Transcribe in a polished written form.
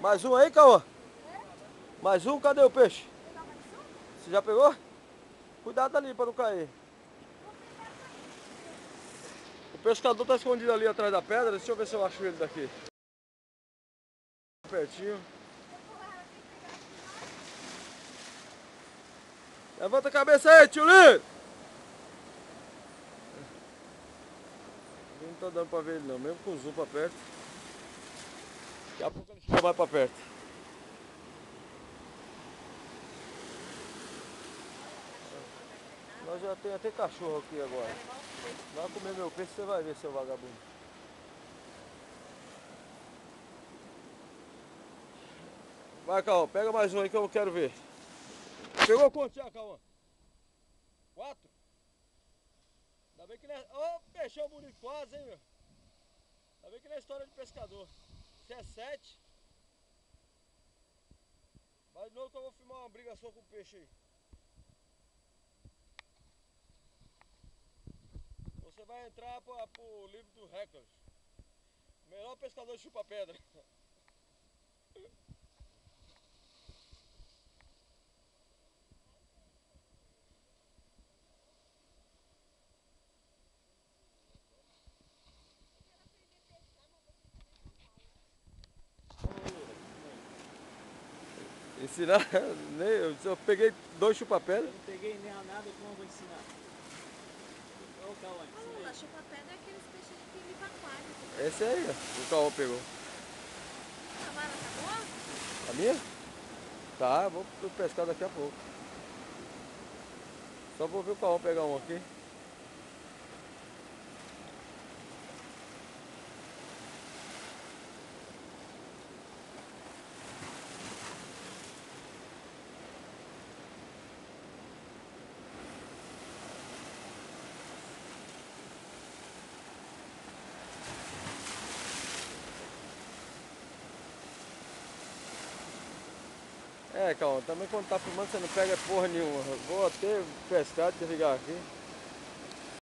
Mais um aí, Cauã? Mais um? Cadê o peixe? Você já pegou? Cuidado ali para não cair. O pescador tá escondido ali atrás da pedra. Deixa eu ver se eu acho ele daqui. Pertinho. Levanta a cabeça aí, tio Lino! Não tá dando pra ver ele não, mesmo com o zoom pra perto. Daqui a pouco ele chega mais pra perto. Nós já tem até cachorro aqui agora. Vai comer meu peixe, você vai ver, seu vagabundo. Vai, Cauã, pega mais um aí que eu quero ver. Pegou quanto já, Cauã? 4? Ainda bem que não é... Ô, peixão bonito quase, hein, meu? Ainda bem que não é história de pescador. Se é 7... Vai de novo que eu vou filmar uma briga sua com o peixe aí. Você vai entrar pro livro do recorde. Melhor pescador de chupa-pedra. Ensinar? Eu peguei 2 chupa-pedra. Eu não peguei nem nada, como eu vou ensinar? Ô, Cauã, ensina aí. Chupa-pedra é aqueles peixes que tem livro aquário. Esse aí, ó. O Cauã pegou. A vara tá boa? A minha? Tá, vou pescar daqui a pouco. Só vou ver o Cauã pegar um aqui. É, Cauã, também quando tá filmando você não pega porra nenhuma. Vou até pescar, desligar aqui.